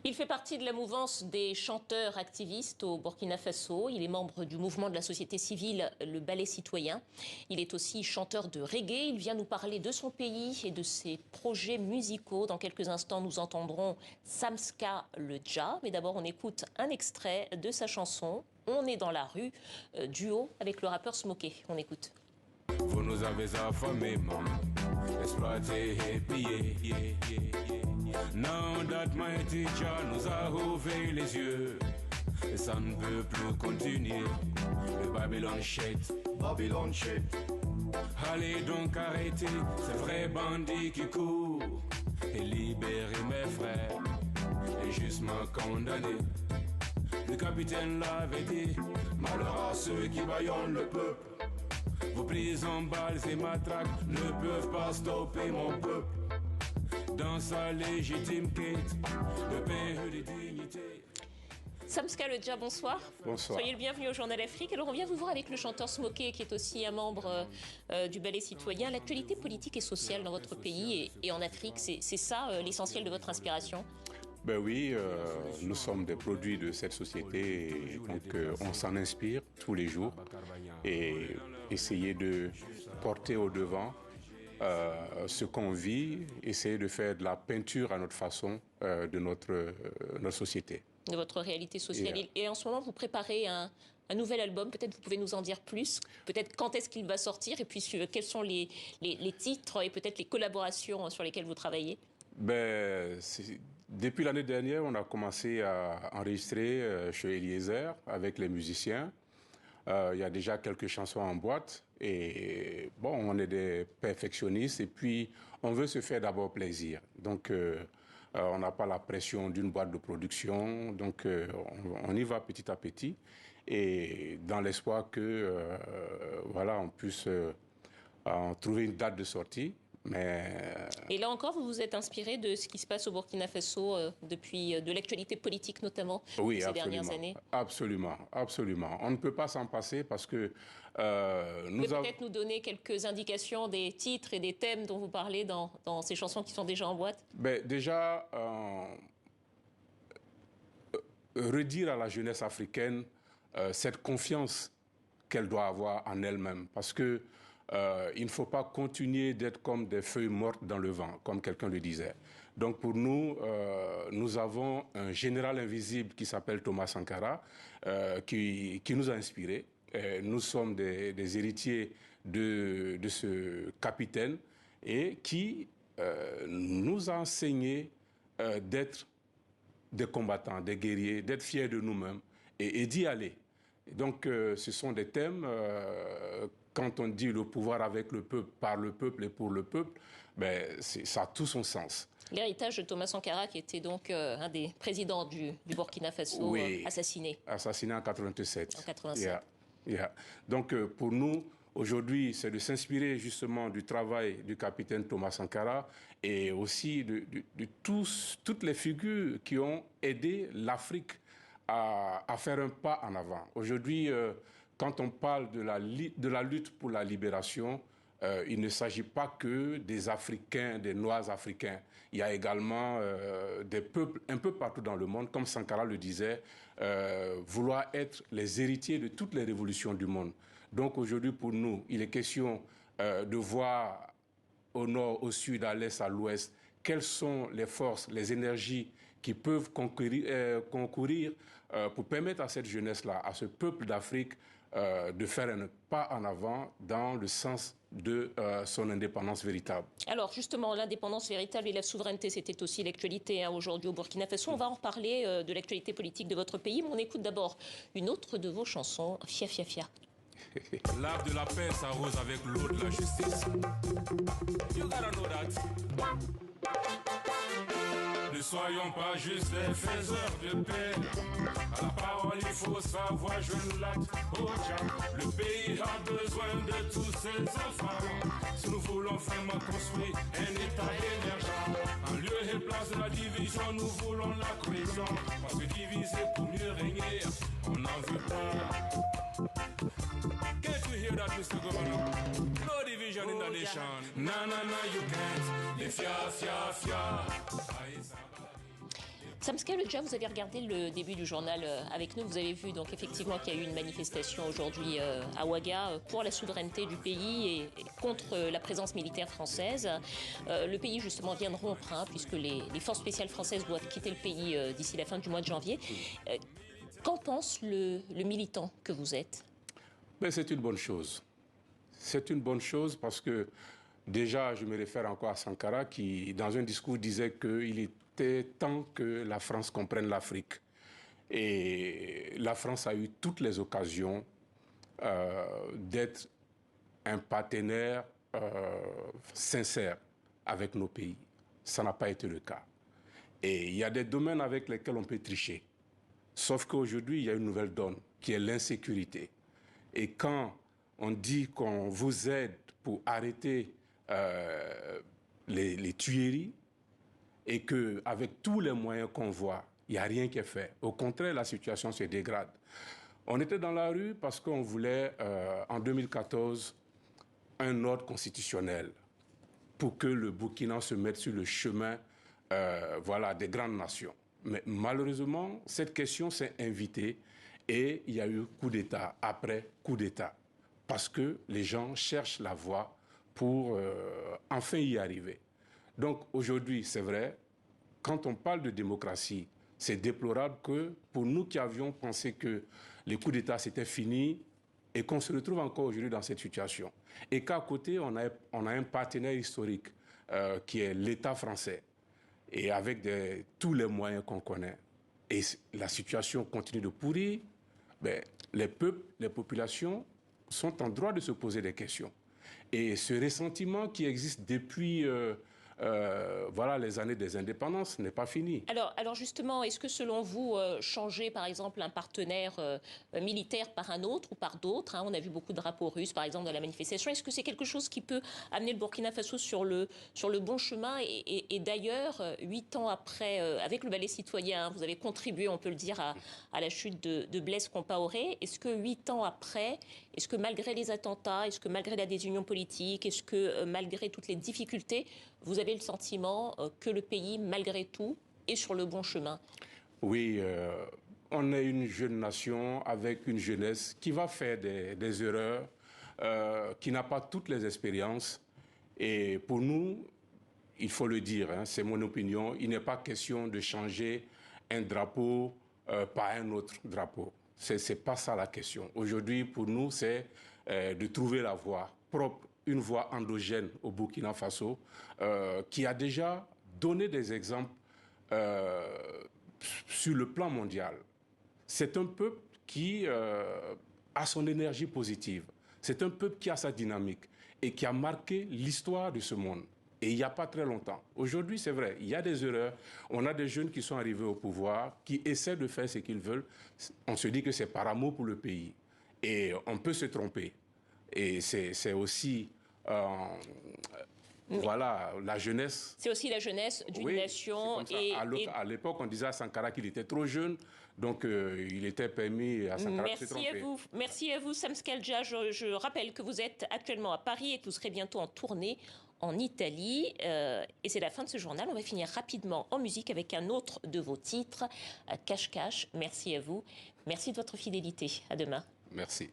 Il fait partie de la mouvance des chanteurs activistes au Burkina Faso. Il est membre du mouvement de la société civile, le Ballet citoyen. Il est aussi chanteur de reggae. Il vient nous parler de son pays et de ses projets musicaux. Dans quelques instants, nous entendrons Samska le Dja. Mais d'abord, on écoute un extrait de sa chanson « On est dans la rue », duo avec le rappeur Smokey. On écoute. Vous nous avez affamés, maman, exploités et pillés. Now that my teacher nous a ouvert les yeux, et ça ne peut plus continuer. Le Babylon shit, Babylon shit. Allez donc arrêter ces vrais bandits qui courent et libérer mes frères, injustement condamnés. Le capitaine l'avait dit, malheur à ceux qui baillonnent le peuple. Vos prisons, balles et matraques ne peuvent pas stopper mon peuple dans sa légitime quête de paix et de dignité. Samska le Dja, bonsoir. Bonsoir. Soyez le bienvenu au Journal Afrique. Alors on vient vous voir avec le chanteur Smokey qui est aussi un membre du Ballet citoyen. L'actualité politique et sociale dans votre pays et en Afrique, c'est ça l'essentiel de votre inspiration? Ben oui, nous sommes des produits de cette société et donc on s'en inspire tous les jours et essayer de porter au devant ce qu'on vit, essayer de faire de la peinture à notre façon de notre société. De votre réalité sociale. Et en ce moment, vous préparez un nouvel album. Peut-être vous pouvez nous en dire plus. Peut-être quand est-ce qu'il va sortir et puis quels sont les titres et peut-être les collaborations sur lesquelles vous travaillez? Ben, depuis l'année dernière, on a commencé à enregistrer chez Eliezer avec les musiciens. Il y a déjà quelques chansons en boîte et bon, on est des perfectionnistes et puis on veut se faire d'abord plaisir. Donc, on n'a pas la pression d'une boîte de production, donc on y va petit à petit et dans l'espoir que voilà, on puisse trouver une date de sortie. Et là encore, vous vous êtes inspiré de ce qui se passe au Burkina Faso depuis de l'actualité politique notamment ces dernières années? Absolument, absolument. On ne peut pas s'en passer parce que vous pouvez peut-être nous donner quelques indications des titres et des thèmes dont vous parlez dans ces chansons qui sont déjà en boîte? Ben, déjà, redire à la jeunesse africaine cette confiance qu'elle doit avoir en elle-même parce que il ne faut pas continuer d'être comme des feuilles mortes dans le vent, comme quelqu'un le disait. Donc pour nous, nous avons un général invisible qui s'appelle Thomas Sankara, qui nous a inspirés. Nous sommes des héritiers de ce capitaine et qui nous a enseigné d'être des combattants, des guerriers, d'être fiers de nous-mêmes et d'y aller. Donc ce sont des thèmes... Quand on dit le pouvoir avec le peuple, par le peuple et pour le peuple, ben, ça a tout son sens. L'héritage de Thomas Sankara, qui était donc un des présidents du Burkina Faso, oui, assassiné. Assassiné en 87. En 87. Yeah. Donc pour nous, aujourd'hui, c'est de s'inspirer justement du travail du capitaine Thomas Sankara et aussi de toutes les figures qui ont aidé l'Afrique à faire un pas en avant. Aujourd'hui, quand on parle de la lutte pour la libération, il ne s'agit pas que des Africains, des Noirs africains. Il y a également des peuples un peu partout dans le monde, comme Sankara le disait, vouloir être les héritiers de toutes les révolutions du monde. Donc aujourd'hui, pour nous, il est question de voir au nord, au sud, à l'est, à l'ouest, quelles sont les forces, les énergies qui peuvent concourir pour permettre à cette jeunesse-là, à ce peuple d'Afrique, de faire un pas en avant dans le sens de son indépendance véritable. Alors justement, l'indépendance véritable et la souveraineté, c'était aussi l'actualité aujourd'hui au Burkina Faso. On va en reparler de l'actualité politique de votre pays, mais on écoute d'abord une autre de vos chansons, Fia Fia Fia. L'arbre de la paix s'arrose avec l'eau de la justice. You gotta know that. Ne soyons pas juste des faiseurs de paix. À la parole, il faut savoir jouer l'acte au Tchad. Le pays a besoin de tous ses enfants. Si nous voulons vraiment construire un État émergent, en lieu et place de la division, nous voulons la cohésion. Parce que diviser pour mieux régner, on n'en veut pas. Can't you hear that, Mr. Governor? No division in the nation. Na na na, you can't. Les fia fia fia. Samska Ledja, vous avez regardé le début du journal avec nous. Vous avez vu donc effectivement qu'il y a eu une manifestation aujourd'hui à Ouaga pour la souveraineté du pays et contre la présence militaire française. Le pays justement vient de rompre, hein, puisque les forces spéciales françaises doivent quitter le pays d'ici la fin du mois de janvier. Qu'en pense le militant que vous êtes? Ben, c'est une bonne chose. C'est une bonne chose parce que déjà, je me réfère encore à Sankara qui, dans un discours, disait qu'il était temps que la France comprenne l'Afrique. Et la France a eu toutes les occasions d'être un partenaire sincère avec nos pays. Ça n'a pas été le cas. Et il y a des domaines avec lesquels on peut tricher. Sauf qu'aujourd'hui, il y a une nouvelle donne qui est l'insécurité. Et quand on dit qu'on vous aide pour arrêter les tueries et qu'avec tous les moyens qu'on voit, il n'y a rien qui est fait. Au contraire, la situation se dégrade. On était dans la rue parce qu'on voulait, en 2014, un ordre constitutionnel pour que le Burkina se mette sur le chemin voilà, des grandes nations. Mais malheureusement, cette question s'est invitée et il y a eu coup d'État après coup d'État. Parce que les gens cherchent la voie pour enfin y arriver. Donc aujourd'hui, c'est vrai, quand on parle de démocratie, c'est déplorable que pour nous qui avions pensé que les coups d'État c'était fini et qu'on se retrouve encore aujourd'hui dans cette situation. Et qu'à côté, on a un partenaire historique qui est l'État français. Et avec tous les moyens qu'on connaît, et la situation continue de pourrir, ben, les peuples, les populations sont en droit de se poser des questions. Et ce ressentiment qui existe depuis voilà, les années des indépendances n'est pas fini. Alors justement, est-ce que selon vous, changer par exemple un partenaire militaire par un autre ou par d'autres, hein, on a vu beaucoup de drapeaux russes par exemple dans la manifestation, est-ce que c'est quelque chose qui peut amener le Burkina Faso sur le bon chemin et d'ailleurs, 8 ans après, avec le ballet citoyen, hein, vous avez contribué, on peut le dire, à la chute de Blaise Compaoré. Est-ce que 8 ans après, est-ce que malgré les attentats, est-ce que malgré la désunion politique, est-ce que malgré toutes les difficultés, vous avez le sentiment que le pays, malgré tout, est sur le bon chemin? Oui, on est une jeune nation avec une jeunesse qui va faire des erreurs, qui n'a pas toutes les expériences. Et pour nous, il faut le dire, hein, c'est mon opinion, il n'est pas question de changer un drapeau par un autre drapeau. C'est pas ça la question. Aujourd'hui, pour nous, c'est de trouver la voie propre, une voie endogène au Burkina Faso, qui a déjà donné des exemples sur le plan mondial. C'est un peuple qui a son énergie positive. C'est un peuple qui a sa dynamique et qui a marqué l'histoire de ce monde. Et il n'y a pas très longtemps. Aujourd'hui, c'est vrai, il y a des erreurs. On a des jeunes qui sont arrivés au pouvoir, qui essaient de faire ce qu'ils veulent. On se dit que c'est par amour pour le pays. Et on peut se tromper. Et c'est aussi... voilà, la jeunesse. C'est aussi la jeunesse d'une nation. À l'époque, on disait à Sankara qu'il était trop jeune, donc il était permis à Sankara de se tromper. Merci à vous, Samska Ledja. Je rappelle que vous êtes actuellement à Paris et que vous serez bientôt en tournée en Italie. Et c'est la fin de ce journal. On va finir rapidement en musique avec un autre de vos titres, Cache Cache. Merci à vous. Merci de votre fidélité. À demain. Merci.